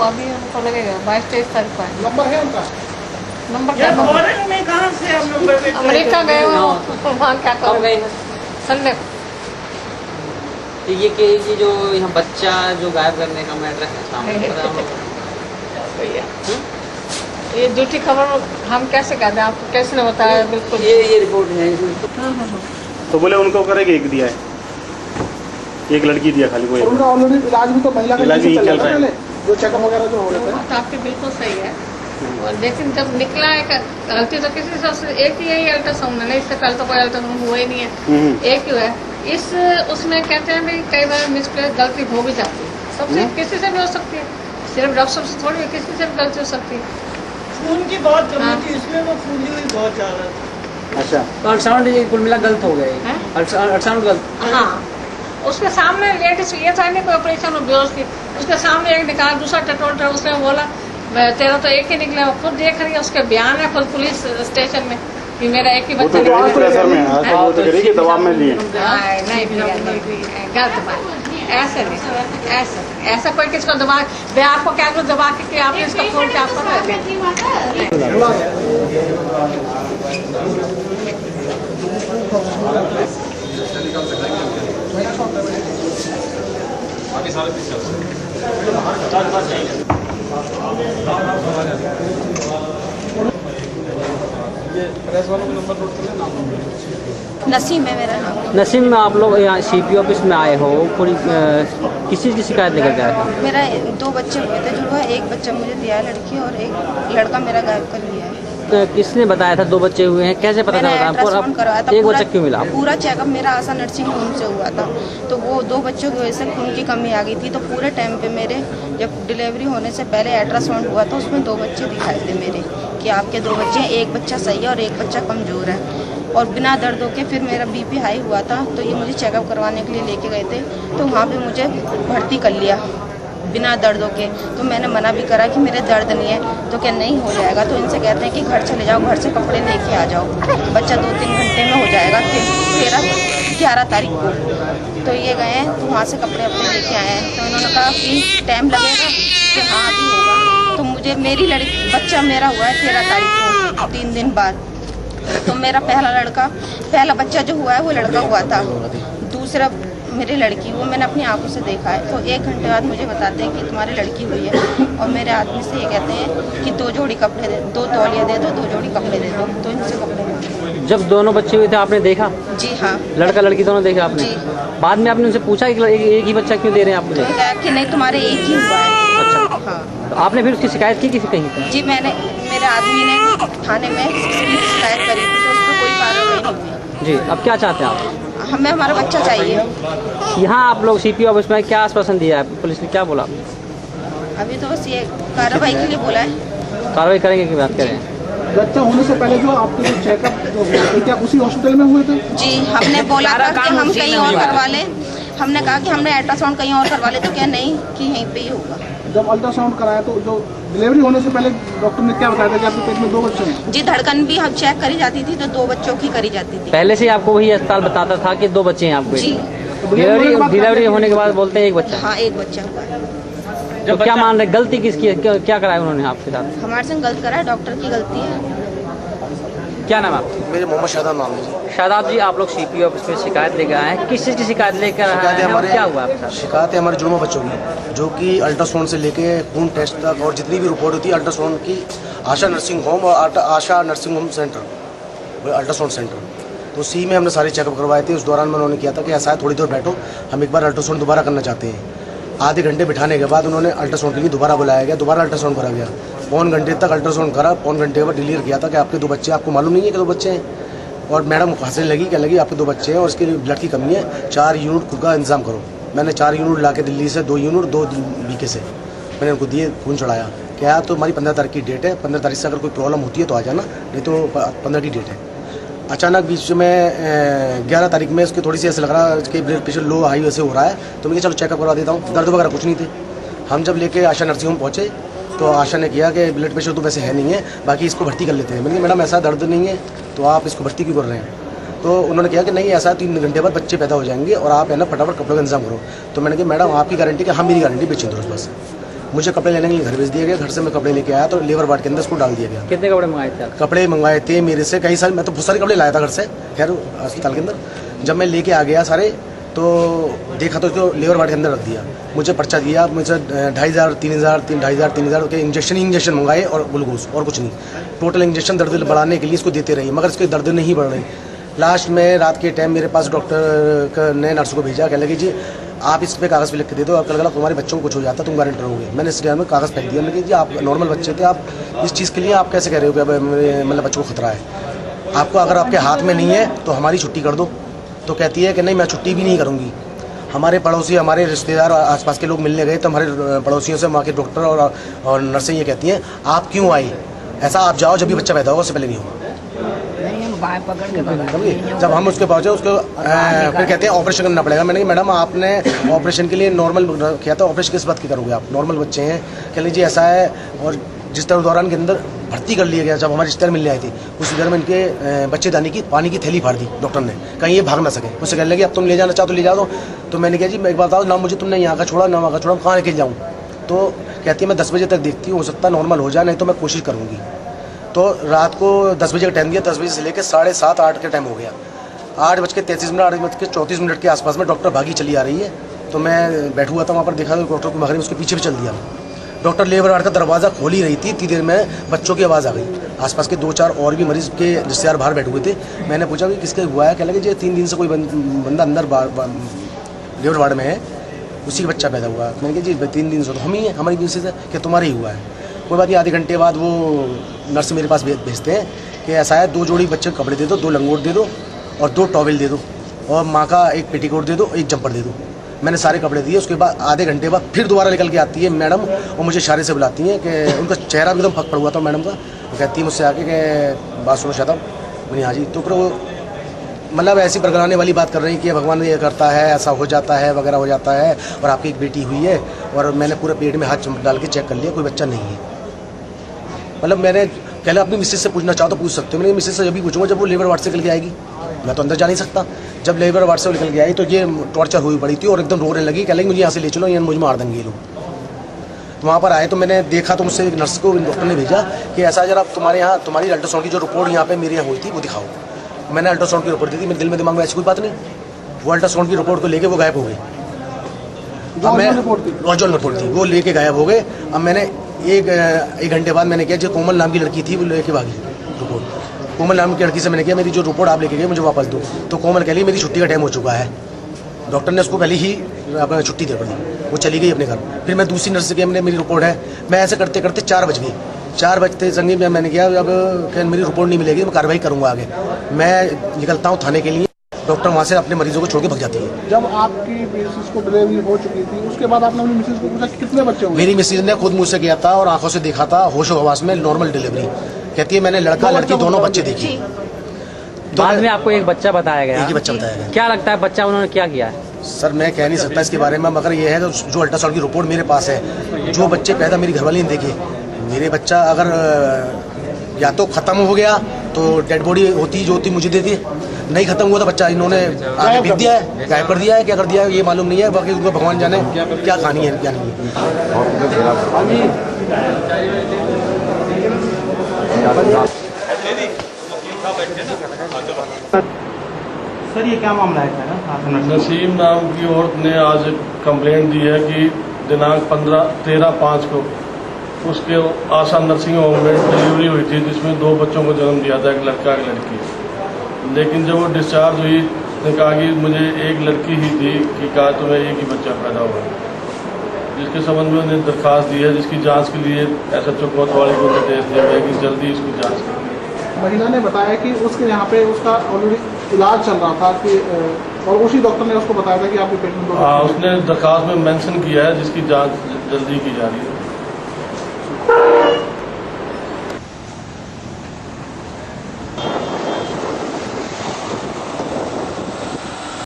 अभी उनको लगेगा 22-23 तारीख को आएंगे। नंबर है उनका? नंबर क्या में कहाँ से आप नंबर अमेरिका गए हुए वहाँ क्या कब गए हैं? संडे को। तो ये जो यहाँ बच्चा जो गायब करने का मैटर है सामने पता हम लोग ये झूठी खबर हम कैसे कहते हैं, आपको कैसे ने बताया? बिल्कुल ये रिपोर्ट है। तो बोले उनको करेंगे एक दिया है, एक लड़की दिया खाली कोई। उनका ऑलरेडी इलाज भी तो महिला का इलाज भी चल रहा है पहले, जो चेकअप वगैरह जो हो रहे थे। तो आपकी बिल्कुल सही है, और लेकिन जब निकला है गलती तो किसी से एक ही यही अल्ट्रासाउंड है, नहीं इससे पहले तो कोई अल्ट्रासाउंड हुआ ही नहीं है, एक ही है। इस उसमें कहते हैं भाई कई बार मिसप्लेस गलती हो भी जाती है, सबसे किसी से भी हो सकती है, सिर्फ डॉक्टर से थोड़ी, किसी से भी गलती हो सकती है। खून की बात करनी थी, इसमें वो फूली हुई बहुत ज्यादा थी। अच्छा, तो अल्ट्रासाउंड कुल मिला गलत हो गए, अल्ट्रासाउंड गलत। हाँ, उसके सामने लेडीज ये था नहीं कोई ऑपरेशन और बेहोश थी, उसके सामने एक निकाल, दूसरा टटोल था, उसने बोला तेरा तो एक ही निकला, वो खुद देख रही है, उसके बयान है खुद पुलिस स्टेशन में कि मेरा एक ही बच्चा निकला। दबाव में लिए नहीं, गलत बात, ऐसे नहीं, ऐसा कोई किसको दबा, मैं आपको क्या करूँ दबा के आपने इसका फोन क्या कर नसीम है मेरा नाम। नसीम, आप लोग यहाँ CP ऑफिस में आए हो, पूरी किसी चीज़ की शिकायत लेकर के आए थे? मेरा 2 बच्चे हुए थे, जो है एक बच्चा मुझे दिया है लड़की, और एक लड़का मेरा गायब कर लिया है। किसने बताया था 2 बच्चे हुए हैं, कैसे पता चला? अल्ट्रासाउंड करवाया था, एक बच्चा क्यों मिला? पूरा चेकअप मेरा आशा नर्सिंग होम से हुआ था, तो वो 2 बच्चों की वजह से खून की कमी आ गई थी। तो पूरे टाइम पे मेरे जब डिलीवरी होने से पहले अल्ट्रासाउंड हुआ था, उसमें 2 बच्चे दिखाए थे मेरे कि आपके 2 बच्चे हैं, एक बच्चा सही है और एक बच्चा कमज़ोर है। और बिना दर्दों के फिर मेरा BP हाई हुआ था, तो ये मुझे चेकअप करवाने के लिए लेके गए थे, तो वहाँ पे मुझे भर्ती कर लिया बिना दर्दों के। तो मैंने मना भी करा कि मेरे दर्द नहीं है, तो क्या नहीं हो जाएगा, तो इनसे कहते हैं कि घर चले जाओ, घर से कपड़े लेके आ जाओ, बच्चा 2-3 घंटे में हो जाएगा। 11 तारीख को तो ये गए हैं, तो वहाँ से कपड़े अपने लेके आए हैं, तो उन्होंने कहा कि टाइम लगेगा, कि हाँ अभी होगा। तो मुझे मेरी बच्चा मेरा हुआ है 13 तारीख को, 3 दिन बाद। तो मेरा पहला बच्चा जो हुआ है वो लड़का हुआ था, दूसरा मेरी लड़की, वो मैंने अपनी आंखों से देखा है। तो 1 घंटे बाद मुझे बताते हैं कि तुम्हारी लड़की हुई है, और मेरे आदमी से ये कहते हैं कि 2 जोड़ी कपड़े दे, 2 तौलिया दे दो, 2 जोड़ी कपड़े दे दो, तो इनसे कपड़े दे। जब दोनों बच्चे हुए थे आपने देखा? जी हाँ, लड़का लड़की दोनों देखा आपने? बाद में आपने उनसे पूछा कि एक ही बच्चा क्यों दे रहे हैं आप मुझे? तो कहा कि नहीं तुम्हारे एक ही हुआ है। अच्छा, हाँ। तो आपने फिर उसकी शिकायत की किसी कहीं पर? जी, मेरे आदमी ने थाने में शिकायत करी थी, तो उस पर कोई कार्रवाई नहीं हुई। जी, अब क्या चाहते हैं आप? हमें हमारा बच्चा चाहिए। यहाँ आप लोग CP ऑफिस में क्या आश्वासन दिया है, पुलिस ने क्या बोला? अभी तो बस ये कार्रवाई के लिए बोला है। कार्रवाई करेंगे की बात करें? बच्चा होने से पहले जो आपके जो चेकअप जो हुए थे, क्या उसी हॉस्पिटल में हुए थे? जी, हमने बोला था कि हम कहीं और करवा लें, हमने कहा कि हमने अल्ट्रासाउंड कहीं और करवा ले, तो क्या नहीं कि यहीं पे ही होगा। जब अल्ट्रासाउंड कराया तो जो डिलीवरी होने से पहले डॉक्टर ने क्या बताया था कि आपके पेट में 2 बच्चे हैं? जी, धड़कन भी हम चेक करी जाती थी, तो 2 बच्चों की करी जाती थी। पहले से आपको वही अस्पताल बताता था कि 2 बच्चे हैं आपको? जी। डिलीवरी होने के बाद बोलते हैं 1 बच्चा? हाँ, 1 बच्चा हुआ है। तो क्या मान रहे, गलती किसकी है, क्या कराया उन्होंने आपके साथ? हमारे संग गलत करा है, डॉक्टर की गलती है। क्या नाम है आपका? मेरे मोहम्मद शादाब नाम है। शादाब जी, आप लोग CP ऑफिस में शिकायत लेकर आए हैं, किस चीज़ की शिकायत लेकर आए हैं? हमारे क्या हुआ आपके साथ? शिकायत है हमारे जुड़वा बच्चों की, जो कि अल्ट्रासाउंड से लेके खून टेस्ट तक और जितनी भी रिपोर्ट होती है अल्ट्रासाउंड की, आशा नर्सिंग होम और Asha nursing home centre, ultrasound centre, तो उसी में हमने सारे चेकअप करवाए थे। उस दौरान में उन्होंने किया था कि ऐसा है थोड़ी देर बैठो, हम एक बार अल्ट्रासाउंड दोबारा करना चाहते हैं। आधे घंटे बिठाने के बाद उन्होंने अल्ट्रासाउंड के लिए दोबारा बुलाया गया, दोबारा अल्ट्रासाउंड करा गया। 1 घंटे तक अल्ट्रासाउंड करा, 1 घंटे के बाद डिलीवर किया था कि आपके 2 बच्चे, आपको मालूम नहीं है कि 2 बच्चे हैं? और मैडम हंसने लगी, क्या लगी आपके 2 बच्चे हैं और इसके लिए ब्लड की कमी है, 4 यूनिट खुद का इंतजाम करो। मैंने 4 यूनिट ला के दिल्ली से, 2 यूनिट 2 BK से मैंने उनको दिए, खून चढ़ाया। क्या तो हमारी 15 तारीख की डेट है, 15 तारीख से अगर कोई प्रॉब्लम होती है तो आ जाना, नहीं तो 15 की डेट है। अचानक बीच में 11 तारीख में उसके थोड़ी सी ऐसे लग रहा कि ब्लड प्रेशर लो हाई वैसे हो रहा है, तो मैं चलो चेकअप करवा देता हूँ। दर्द वगैरह कुछ नहीं थे। हम जब लेके आशा नर्सिंग होम पहुँचे तो आशा ने किया कि ब्लड प्रेशर तो वैसे है नहीं है, बाकी इसको भर्ती कर लेते हैं। मैंने कहा मैडम ऐसा दर्द नहीं है तो आप इसको भर्ती क्यों कर रहे हैं? तो उन्होंने कहा कि नहीं ऐसा है 3 घंटे बाद बच्चे पैदा हो जाएंगे और आप है ना फटाफट कपड़ों का इंतजाम करो। तो मैंने कहा मैडम आपकी गारंटी कि हाँ मेरी गारंटी बेचिंदुरुस्त बस। मुझे कपड़े लेने के लिए घर भेज दिया गया। घर से मैं कपड़े लेके आया तो लेबर वार्ड के अंदर उसको डाल दिया गया। कितने कपड़े मंगाए थे आप? कपड़े मंगवाए थे मेरे से कई सारे, मैं तो बहुत सारे कपड़े लाया था घर से, खैर अस्पताल के अंदर। जब मैं लेके आ गया सारे तो देखा तो इसको लेबर वार्ड के अंदर रख दिया। मुझे पर्चा दिया, मुझे 2500, 3000, 3,500 के इंजेक्शन मंगाए और ग्लूकोज और कुछ नहीं। टोटल इंजेक्शन दर्द बढ़ाने के लिए इसको देते रहिए, मगर इसके दर्द नहीं बढ़ रही। लास्ट में रात के टाइम मेरे पास डॉक्टर ने नर्स को भेजा, कह लगे जी आप इस पे कागज़ पे लिख के दे दो, कल तुम्हारे बच्चों को कुछ हो जाता तुम गारंटर होगे। मैंने इस टाइम में कागज़ फेंक दिया। मैंने कहा जी आप नॉर्मल बच्चे थे, आप इस चीज़ के लिए आप कैसे कह रहे हो कि मतलब बच्चों को खतरा है आपको, अगर आपके हाथ में नहीं है तो हमारी छुट्टी कर दो। तो कहती है कि नहीं मैं छुट्टी भी नहीं करूँगी। हमारे पड़ोसी, हमारे रिश्तेदार, आसपास के लोग मिलने गए तो हमारे पड़ोसियों से वहाँ के डॉक्टर और नर्सें ये कहती हैं आप क्यों आई, ऐसा आप जाओ जब भी बच्चा पैदा होगा, उससे पहले नहीं होगा। जब हम उसके पहुँचे उसको फिर कहते हैं ऑपरेशन करना पड़ेगा। मैंने कहा मैडम आपने ऑपरेशन के लिए नॉर्मल किया था, ऑपरेशन किस बात की करोगे आप, नॉर्मल बच्चे हैं। कह लीजिए ऐसा है। और जिस तरह दौरान के अंदर भर्ती कर लिया गया, जब हमारे रिश्तेदार मिलने आई थी उस घर में इनके बच्चेदानी की पानी की थैली फाड़ दी डॉक्टर ने, कहीं ये भाग ना सके। उससे कहने लगे अब तुम ले जाना चाहो तो ले जा दो। तो मैंने कहा जी मैं एक बात बताओ ना, मुझे तुमने यहाँ का छोड़ा ना वहाँ का छोड़ा, कहाँ लेके जाऊँ। तो कहती है मैं 10 बजे तक देखती हूँ, हो सकता है नॉर्मल हो जाए, नहीं तो मैं कोशिश करूँगी। तो रात को 10 बजे का टाइम दिया, 10 बजे से लेकर 7:30 8 का टाइम हो गया। 8:33 मिनट 8:34 के आसपास में डॉक्टर भागी चली आ रही है। तो मैं बैठा हुआ था वहाँ पर, देखा तो डॉक्टर को भाग रही, उसके पीछे भी चल दिया। डॉक्टर लेबर वार्ड का दरवाज़ा खोल ही रही थी, इतनी देर में बच्चों की आवाज़ आ गई। आसपास के 2-4 और भी मरीज के रिश्तेदार बाहर बैठे हुए थे। मैंने पूछा कि किसके हुआ है, कह लगे जी 3 दिन से कोई बंदा अंदर लेबर वार्ड में है, उसी का बच्चा पैदा हुआ। मैंने कहा जी 3 दिन से तो हम ही हैं, हमारी मिसेज है कि तुम्हारे ही हुआ है। कोई बात नहीं, आधे घंटे बाद वो नर्स मेरे पास भेजते हैं कि ऐसा है 2 जोड़ी बच्चे को कपड़े दे दो, 2 लंगोट दे दो और 2 टॉवेल दे दो और माँ का एक पेटीकोट दे दो, एक जंपर दे दो। मैंने सारे कपड़े दिए। उसके बाद आधे घंटे बाद फिर दोबारा निकल के आती है मैडम और मुझे इशारे से बुलाती हैं कि उनका चेहरा एकदम फक पड़ हुआ था मैडम का। वो कहती है मुझसे आके कि बात सुनो शादा, मैंने हाँ जी। तो फिर वो मतलब ऐसी बरगलाने वाली बात कर रही कि भगवान ये करता है, ऐसा हो जाता है वगैरह हो जाता है, और आपकी एक बेटी हुई है। और मैंने पूरे पेट में हाथ डाल के चेक कर लिया, कोई बच्चा नहीं है। मतलब मैंने पहले अपनी मिसेज से पूछना चाहो तो पूछ सकते हो। मैंने मिसेज से जब भी पूछूंगा जब वो लेबर वार्ड से निकल के आएगी, मैं तो अंदर जा नहीं सकता। जब लेबर वार्ड से निकल के आई तो ये टॉर्चर हुई पड़ी थी और एकदम रोने लगी, कह लगी मुझे यहाँ से ले चलो, यहाँ मुझे मार देंगे ये लोग। तो वहाँ पर आए तो मैंने देखा तो मुझसे एक नर्स को डॉक्टर ने भेजा कि ऐसा जरा तुम्हारे यहाँ तुम्हारी अल्ट्रासाउंड की जो रिपोर्ट यहाँ पे मेरे यहाँ हुई थी वो दिखाओ। मैंने अल्ट्रासाउंड की रिपोर्ट दी थी, मेरे दिल में दिमाग में ऐसी कोई बात नहीं। वो अल्ट्रासाउंड की रिपोर्ट को लेके वो गायब हो गए। अब मैं ओरिजिनल रिपोर्ट थी वो लेके गायब हो गए। अब मैंने एक घंटे बाद मैंने किया, जो कोमल नाम की लड़की थी वो लेके भागी रिपोर्ट। कोमल नाम की लड़की से मैंने किया मेरी जो रिपोर्ट आप लेके गए मुझे वापस दो। तो कोमल कह ली मेरी छुट्टी का टाइम हो चुका है। डॉक्टर ने उसको पहले ही अपना छुट्टी दे दी, वो चली गई अपने घर। फिर मैं दूसरी नर्स से किया, मेरी रिपोर्ट है। मैं ऐसे करते करते 4 बज गए। 4 बजते संगीत में मैंने किया अब मेरी रिपोर्ट नहीं मिलेगी, मैं कार्रवाई करूँगा आगे। मैं निकलता हूँ थाने के लिए, डॉक्टर वहाँ से अपने मरीजों को छोड़ के भाग जाती है। जब आपकी मिसेज को डिलीवरी हो चुकी थी उसके बाद आपने अपनी मिसेज को पूछा कि कितने बच्चे होंगे? मेरी मिसेज ने खुद मुझसे किया था और आंखों से देखा था, होश हवास में नॉर्मल डिलीवरी। कहती है मैंने लड़का लड़की दोनों बच्चे देखे। बाद में आपको एक बच्चा बताया गया? एक ही बच्चा बताया गया। क्या लगता है बच्चा उन्होंने क्या किया है? सर मैं कह नहीं सकता इसके बारे में, मगर ये है जो अल्ट्रासाउंड की रिपोर्ट मेरे पास है, जो बच्चे पैदा मेरी घरवाली ने देखे। मेरे बच्चा अगर या तो ख़त्म हो गया तो डेड बॉडी होती जो होती मुझे देती, नहीं ख़त्म हुआ तो बच्चा इन्होंने आगे भेज दिया है, गायब कर दिया है। क्या कर दिया है ये मालूम नहीं है, बाकी उनको भगवान जाने क्या कहानी है क्या नहीं सर ये क्या मामला है? नसीम नाम की औरत ने आज कंप्लेंट दी है कि दिनांक 13/5 को उसके आशा नर्सिंग होम में डिलीवरी हुई थी, जिसमें 2 बच्चों को जन्म दिया था, एक लड़का एक लड़की। लेकिन जब वो डिस्चार्ज हुई उसने कहा कि मुझे एक लड़की ही थी, कि कहा तुम्हें एक ही बच्चा पैदा हुआ, जिसके संबंध में उन्हें दरख्वास्त दी है, जिसकी जांच के लिए SHO कोतवाली को निर्देश दिया गया कि जल्दी इसकी जांच करें। महिला ने बताया कि उसके यहाँ पे उसका ऑलरेडी इलाज चल रहा था कि और उसी डॉक्टर ने उसको बताया था कि आपके पेट में 2 हाँ, उसने दरख्वास्त में मेंशन किया है जिसकी जांच जल्दी की जा रही है।